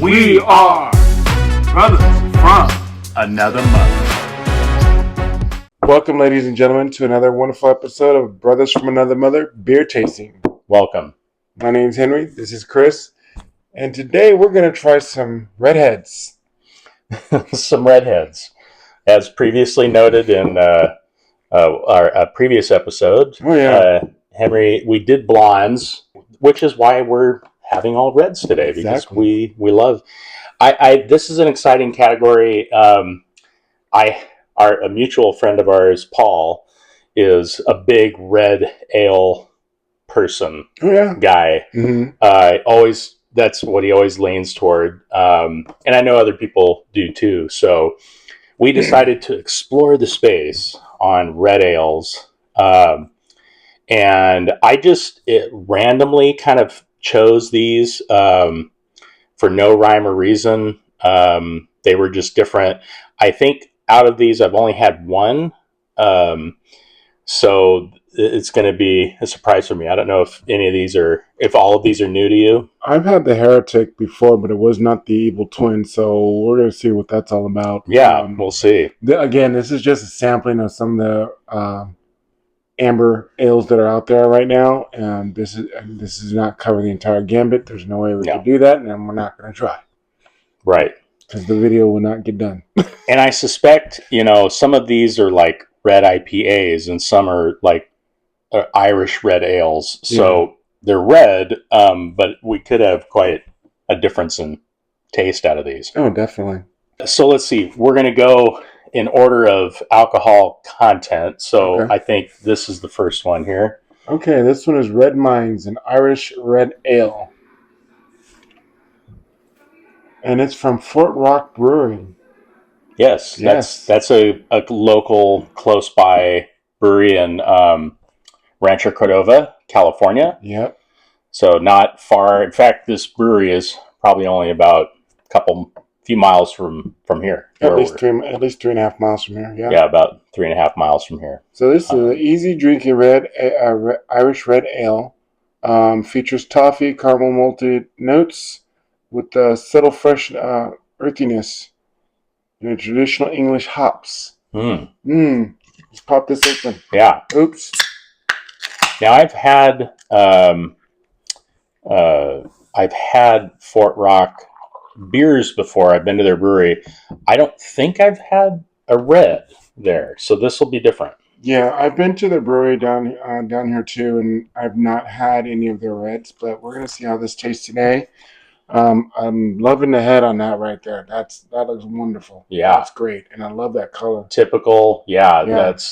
We are brothers from another mother. Welcome, ladies and gentlemen, to another wonderful episode of Brothers from Another Mother Beer Tasting. Welcome. My name's Henry. This is Chris. And today we're going to try some redheads. Some redheads. As previously noted in our previous episode, Henry, we did blondes, which is why we're having all reds today, because we love... this is an exciting category. A mutual friend of ours, Paul, is a big red ale person guy. Mm-hmm. That's what he always leans toward. And I know other people do too. So we decided to explore the space on red ales. And I just randomly kind of chose these for no rhyme or reason. They were just different. I think out of these, I've only had one. So it's going to be a surprise for me. I don't know if if all of these are new to you. I've had the Heretic before, but it was not the Evil Twin. So we're going to see what that's all about. Yeah, we'll see. Again, this is just a sampling of some of the amber ales that are out there right now. And this is not cover the entire gambit. There's no way we can do that. And we're not going to try. Right. Because the video will not get done. And I suspect, some of these are like red IPAs and some are like Irish red ales. So they're red, but we could have quite a difference in taste out of these. Oh, definitely. So let's see. We're going to go in order of alcohol content. So I think this is the first one here. Okay, this one is Red Minds, an Irish red ale. And it's from Fort Rock Brewery. Yes. That's a local, close by brewery in Rancho Cordova, California. Yep. So not far. In fact, this brewery is probably only about few miles from here. At least 3.5 miles from here. Yeah. Yeah, about 3.5 miles from here. So this is an easy drinking Irish red ale. Features toffee, caramel malted notes with subtle fresh earthiness and traditional English hops. Let's pop this open. Yeah. Oops. Now I've had Fort Rock beers before. I've been to their brewery. I don't think I've had a red there, so this will be different. Yeah, I've been to the brewery down here too, and I've not had any of their reds, but we're gonna see how this tastes today. I'm loving the head on that right there. That looks wonderful. Yeah, that's great, and I love that color. Typical. Yeah.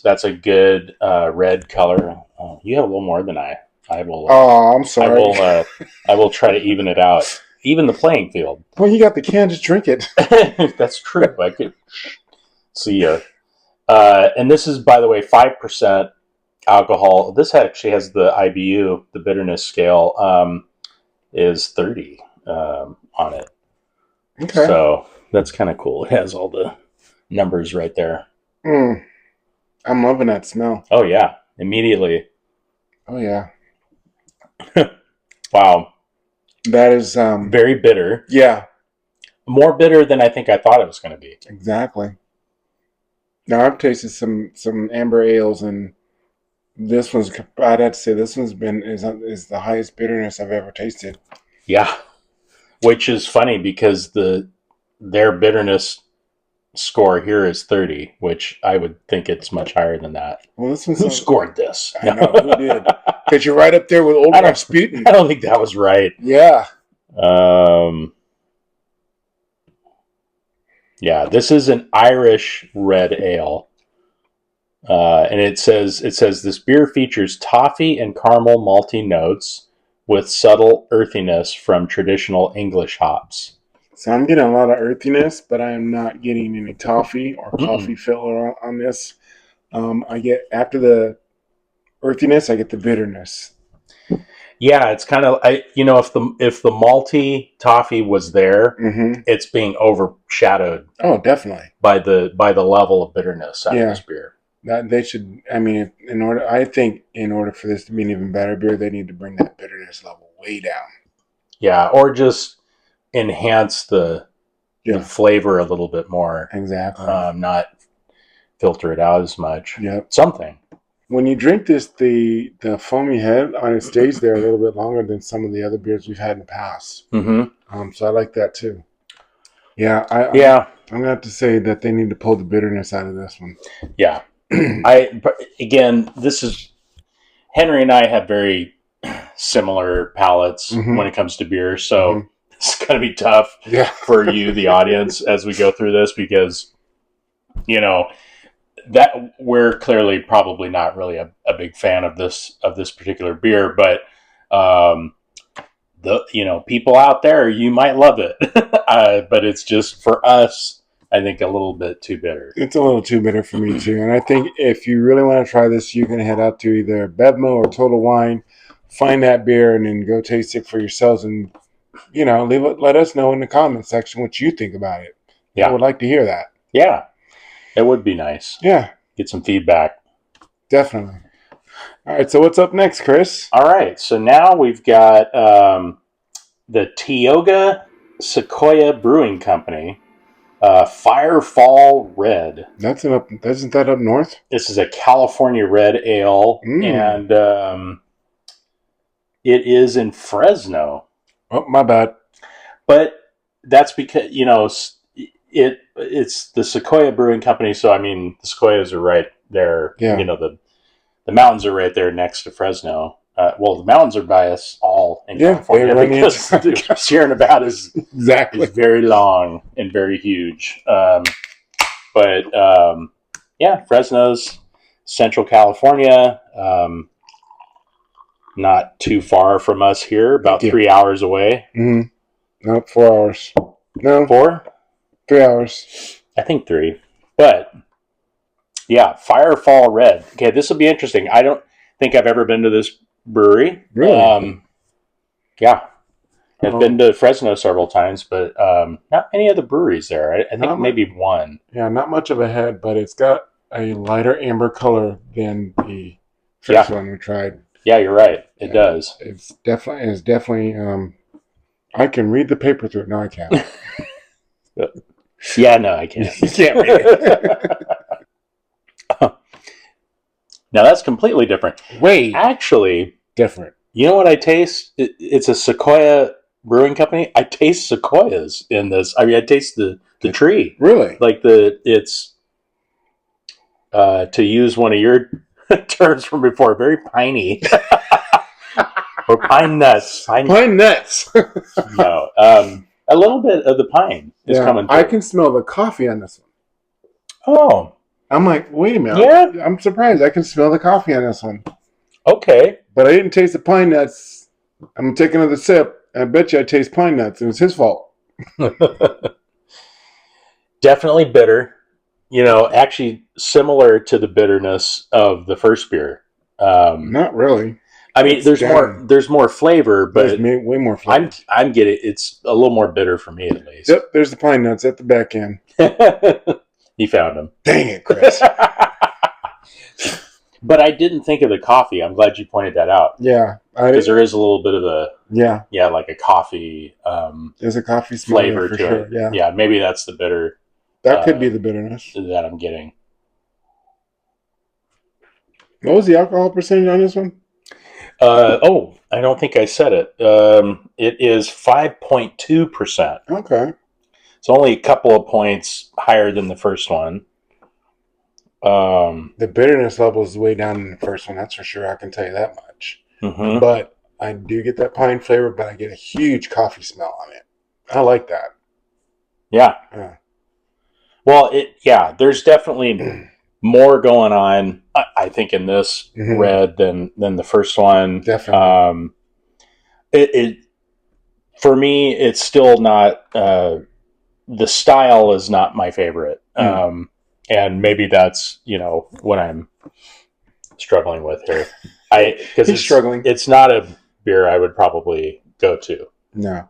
That's a good red color. Oh, you have a little more than I will. Oh, I'm sorry. I will try to even it out. Even the playing field. Well, you got the can. Just drink it. That's true. I could see you. And this is, by the way, 5% alcohol. This actually has the IBU, the bitterness scale, is 30 on it. Okay. So that's kind of cool. It has all the numbers right there. I'm loving that smell. Oh, yeah. Immediately. Oh, yeah. Wow. That is very bitter. Yeah. More bitter than I think I thought it was going to be. Exactly. Now, I've tasted some amber ales, and I'd have to say this one's is the highest bitterness I've ever tasted. Yeah. Which is funny because their bitterness score here is 30, which I would think it's much higher than that. Well, this one's who scored this? I know, who did? Because you're right up there with Old Rasputin. I don't think that was right. Yeah. Yeah, this is an Irish red ale. And it says this beer features toffee and caramel malty notes with subtle earthiness from traditional English hops. So I'm getting a lot of earthiness, but I am not getting any toffee or coffee filler on this. I get, after the earthiness, I get the bitterness. Yeah, it's kind of if the malty toffee was there, it's being overshadowed. Oh, definitely by the level of bitterness out of this beer. That they should. I mean, in order for this to be an even better beer, they need to bring that bitterness level way down. Yeah, or just enhance the flavor a little bit more. Exactly. Not filter it out as much. Yep. Something. When you drink this, the foamy head on it stays there a little bit longer than some of the other beers we've had in the past. Mm-hmm. So I like that too. Yeah. I'm going to have to say that they need to pull the bitterness out of this one. Yeah. Again, this is... Henry and I have very similar palates when it comes to beer, so it's going to be tough for you, the audience, as we go through this, because, you know, that we're clearly probably not really a big fan of this particular beer, but people out there, you might love it, but it's just, for us, I think, a little bit too bitter. It's a little too bitter for me too, and I think if you really want to try this, you can head out to either Bevmo or Total Wine, find that beer, and then go taste it for yourselves, and let us know in the comments section what you think about it. I would like to hear that. Yeah, it would be nice. Yeah, get some feedback. Definitely. All right, so what's up next, Chris? All right, so now we've got the Tioga Sequoia Brewing Company. Firefall Red. Isn't that up north? This is a California red ale, and it is in Fresno. Oh, my bad. But that's because it's the Sequoia Brewing Company. So I mean, the Sequoias are right there. Yeah. The mountains are right there next to Fresno. Well, the mountains are by us all in California because Sierra Nevada is very long and very huge. Fresno's Central California, not too far from us here, about 3 hours away. Mm-hmm. No, 4 hours. No, 4? 3 hours. I think 3. But yeah, Firefall Red. Okay, this will be interesting. I don't think I've ever been to this brewery. Really? I've been to Fresno several times, but not many of the breweries there. I think maybe one. Yeah, not much of a head, but it's got a lighter amber color than the first one we tried. Yeah, you're right. It does. It's definitely. I can read the paper through it. No, I can't. Yeah, no, I can't. You can't read it. Now that's completely different. Wait, actually different. You know what I taste? It's a Sequoia Brewing Company. I taste sequoias in this. I mean, I taste the tree. Really? Like it's to use one of your terms from before, very piney. Or pine nuts. Pine nuts. No, a little bit of the pine is coming through. I can smell the coffee on this one. Oh. I'm like, wait a minute. Yeah. I'm surprised. I can smell the coffee on this one. Okay. But I didn't taste the pine nuts. I'm taking another sip. I bet you I taste pine nuts. It was his fault. Definitely bitter. Actually similar to the bitterness of the first beer. Not really. I mean, there's more flavor, but there's way more flavor. I'm getting it's a little more bitter for me at least. Yep, there's the pine nuts at the back end. You found them. Dang it, Chris. But I didn't think of the coffee. I'm glad you pointed that out. Yeah. Because there is a little bit of a... Yeah, like a coffee... there's a coffee flavor for to sure. it. Yeah. Yeah, maybe that's the bitter... That could be the bitterness. That I'm getting. What was the alcohol percentage on this one? I don't think I said it. It is 5.2%. Okay. It's only a couple of points higher than the first one. The bitterness level is way down in the first one. That's for sure. I can tell you that much. Mm-hmm. But I do get that pine flavor, but I get a huge coffee smell on it. I like that. Yeah. Well, there's definitely more going on, I think, in this red than the first one. Definitely. For me, it's still not... the style is not my favorite. And maybe that's, what I'm struggling with here. Because struggling. It's not a beer I would probably go to. No.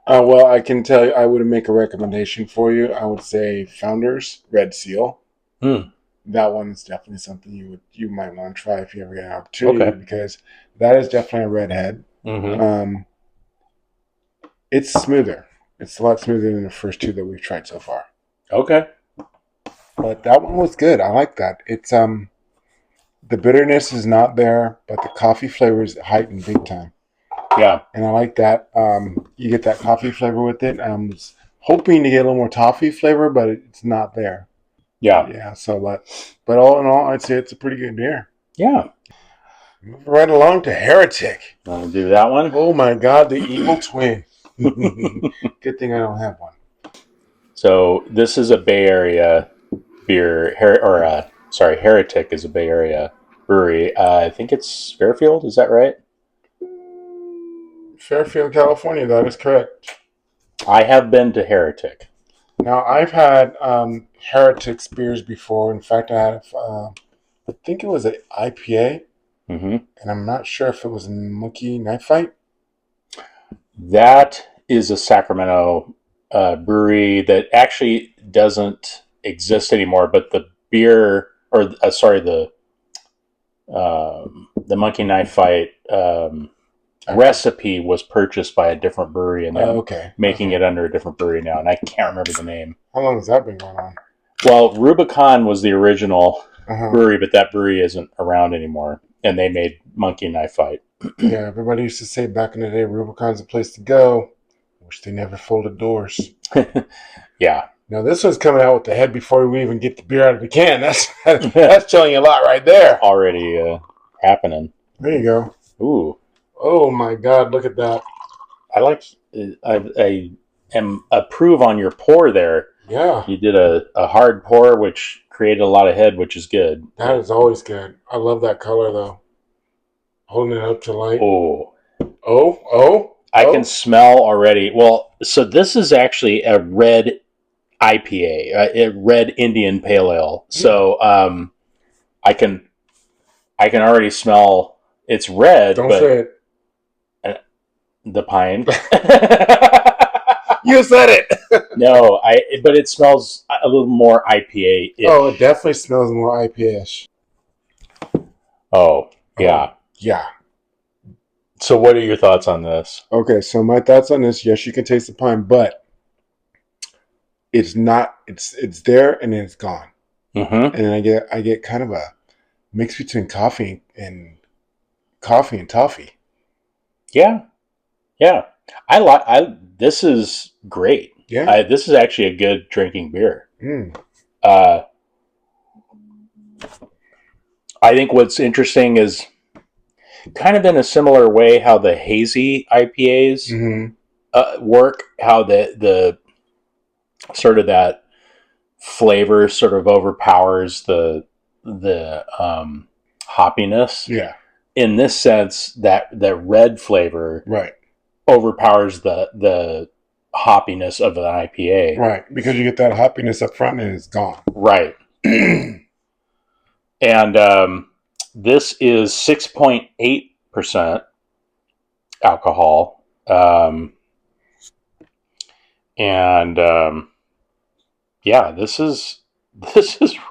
Well, I can tell you, I would make a recommendation for you. I would say Founders Red Seal. That one's definitely something you might want to try if you ever get an opportunity, because that is definitely a redhead. Mm-hmm. It's smoother. It's a lot smoother than the first two that we've tried so far. Okay. But that one was good. I like that. It's the bitterness is not there, but the coffee flavor is heightened big time. Yeah. And I like that. You get that coffee flavor with it. I was hoping to get a little more toffee flavor, but it's not there. Yeah. Yeah. So, but all in all, I'd say it's a pretty good beer. Yeah. Moving right along to Heretic. I'll do that one. Oh my God, the evil twin. Good thing I don't have one. So this is a Bay Area beer, Heretic is a Bay Area brewery. I think it's Fairfield. Is that right? Fairfield, California. That is correct. I have been to Heretic. Now I've had Heretic's beers before. In fact, I had I think it was an IPA, and I'm not sure if it was a Monkey Knife Fight. That is a Sacramento brewery that actually doesn't exist anymore. But the beer, or the Monkey Knife Fight recipe was purchased by a different brewery, and they're making it under a different brewery now. And I can't remember the name. How long has that been going on? Well, Rubicon was the original brewery, but that brewery isn't around anymore, and they made Monkey Knife Fight. Yeah, everybody used to say back in the day, Rubicon's a place to go. Wish they never folded doors. Yeah. Now this one's coming out with the head before we even get the beer out of the can. That's telling you a lot right there. Already happening. There you go. Ooh. Oh my God! Look at that. I am approve on your pour there. Yeah. You did a hard pour, which created a lot of head, which is good. That is always good. I love that color though. Holding it up to light. Oh. I can smell already. Well, so this is actually a red IPA, a red Indian Pale Ale. So I can already smell it's red. Don't say it. The pine. You said it. No, but it smells a little more IPA-ish. Oh, it definitely smells more IPA-ish. Oh, yeah. Yeah. So what are your thoughts on this? Okay, so my thoughts on this, yes, you can taste the pine, but it's not, it's there and then it's gone. Mm-hmm. And then I get kind of a mix between coffee and toffee. Yeah. Yeah. This is great. Yeah. This is actually a good drinking beer. I think what's interesting is kind of in a similar way how the hazy IPAs work, how the sort of that flavor sort of overpowers the hoppiness. Yeah. In this sense, that red flavor overpowers the hoppiness of an IPA. Right, because you get that hoppiness up front and it's gone. Right. And this is 6.8% alcohol. Yeah, this is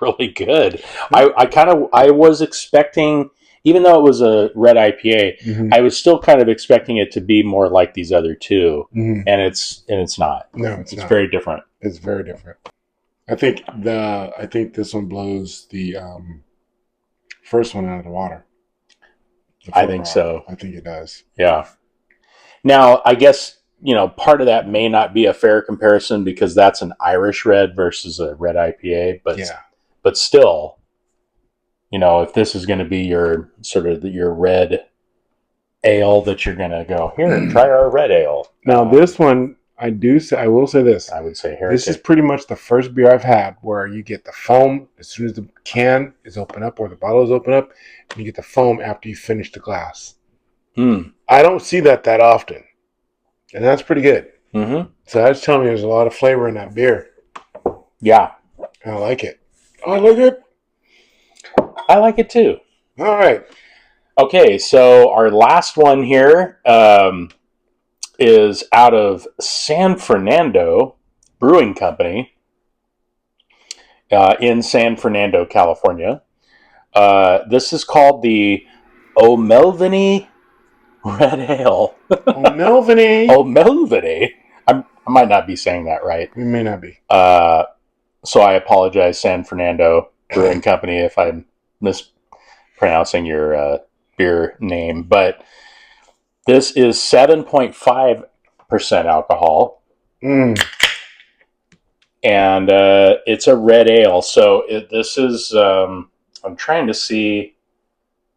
really good. I was expecting, even though it was a red IPA, I was still kind of expecting it to be more like these other two, and it's not. No, it's not. Very different. It's very different. I think this one blows the first one out of the water. I think so. I think it does. Yeah. Now, I guess, part of that may not be a fair comparison because that's an Irish red versus a red IPA, but still, if this is going to be your sort of your red ale that you're going to go, here, try our red ale. Now, this one, I will say this. I would say Heretic. This is pretty much the first beer I've had where you get the foam as soon as the can is open up or the bottle is open up, and you get the foam after you finish the glass. I don't see that often, and that's pretty good. So that's telling me there's a lot of flavor in that beer. Yeah. I like it. I like it. I like it too. All right. Okay, so our last one here is out of San Fernando Brewing Company in San Fernando, California. This is called the O'Melveny Red Ale. O'Melveny. O'Melveny. I'm might not be saying that right. We may not be. So I apologize, San Fernando Brewing Company, if I'm mispronouncing your beer name. But this is 7.5% alcohol. Mm. And it's a red ale. So this is, I'm trying to see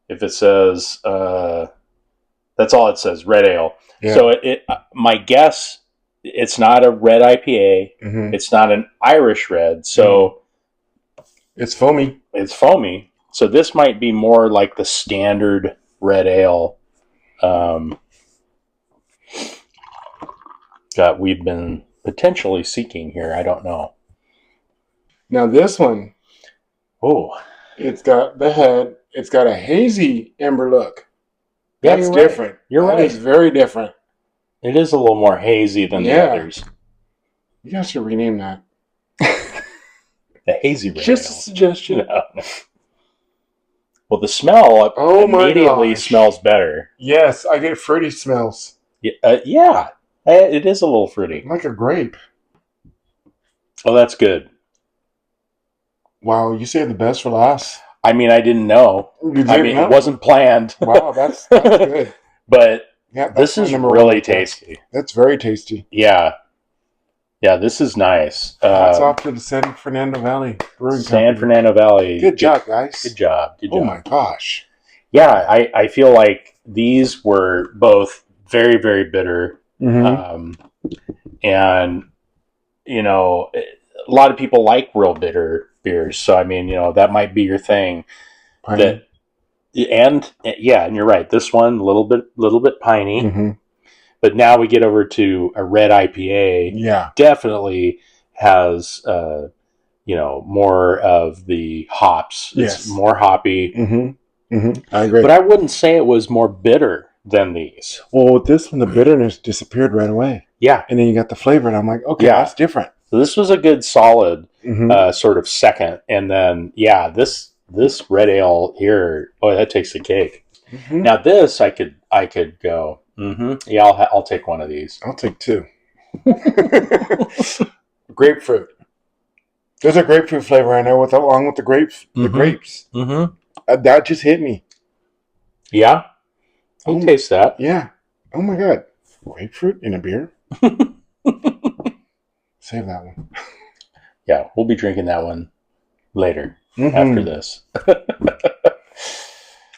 if it says, that's all it says, red ale. Yeah. So my guess, it's not a red IPA. Mm-hmm. It's not an Irish red. So it's foamy. It's foamy. So this might be more like the standard red ale that we've been potentially seeking here. I don't know. Now this one, Oh, it's got the head. It's got a hazy amber look. yeah, That's you're different. Right. You're that right. It's very different. It is a little more hazy than the others. You guys should rename that. The hazy red Just ale. a suggestion. No. Well, the smell immediately smells better. Yes, I get fruity smells. Yeah, it is a little fruity. Like a grape. Oh, that's good. Wow, you saved the best for last. I mean, I didn't know. It wasn't planned. Wow, that's good. But yeah, this is really tasty. That's very tasty. Yeah. Yeah, this is nice. Hats off to the San Fernando Valley Brewing Company. San Fernando Valley. Good job, guys. Good job. Oh my gosh. Yeah, I feel like these were both very, very bitter. Mm-hmm. And, a lot of people like real bitter beers. So, I mean, that might be your thing. Piney. And you're right. This one, a little bit piney. Mm-hmm. But now we get over to a red IPA. Yeah. Definitely has, more of the hops. Yes. It's more hoppy. Mm-hmm. Mm-hmm. I agree. But I wouldn't say it was more bitter than these. Well, with this one, the bitterness disappeared right away. Yeah. And then you got the flavor, and I'm like, okay, that's different. So this was a good solid sort of second. And then, this red ale here, that takes the cake. Mm-hmm. Now this, I could go, yeah, I'll take one of these. I'll take two. Grapefruit. There's a grapefruit flavor in there along with the grapes. The grapes. Mm-hmm. That just hit me. Yeah? I'll taste that. Yeah. Oh my God. Grapefruit in a beer? Save that one. Yeah, we'll be drinking that one later after this.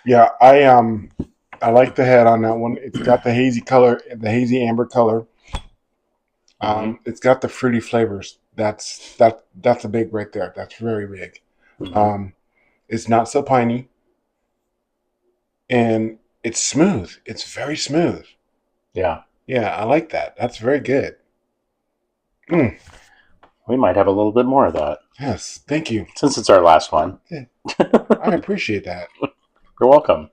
Yeah, I like the head on that one. It's got the hazy color, the hazy amber color. It's got the fruity flavors. That's a big right there. That's very big. Mm-hmm. It's not so piney, and it's smooth. It's very smooth. Yeah. Yeah, I like that. That's very good. Mm. We might have a little bit more of that. Yes, thank you. Since it's our last one. Yeah. I appreciate that. You're welcome.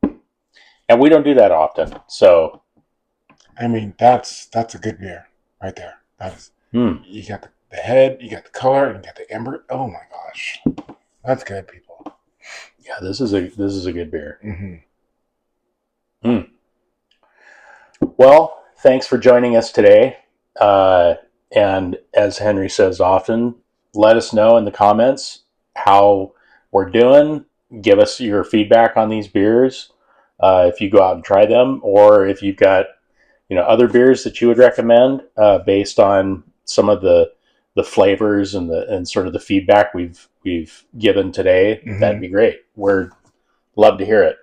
And we don't do that often, so. I mean, that's a good beer right there. That's you got the head, you got the color, and you got the amber. Oh my gosh, that's good, people. Yeah, this is a good beer. Mm-hmm. Well, thanks for joining us today. And as Henry says often, let us know in the comments how we're doing. Give us your feedback on these beers. If you go out and try them, or if you've got other beers that you would recommend based on some of the flavors and sort of the feedback we've given today, that'd be great. We'd love to hear it.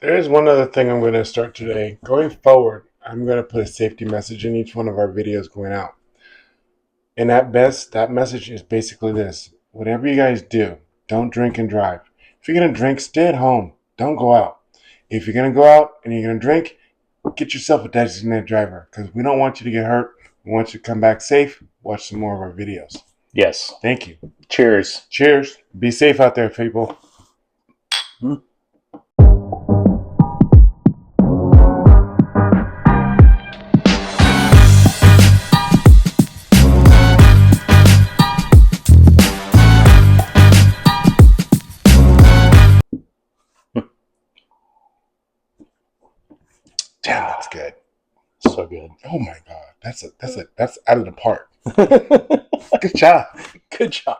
There's one other thing I'm going to start today. Going forward, I'm going to put a safety message in each one of our videos going out. And that message is basically this. Whatever you guys do, don't drink and drive. If you're going to drink, stay at home. Don't go out. If you're going to go out and you're going to drink, get yourself a designated driver, because we don't want you to get hurt. We want you to come back safe. Watch some more of our videos. Yes. Thank you. Cheers. Cheers. Be safe out there, people. Damn, that's good. So so good. Oh my god, that's out of the park. Good job. Good job.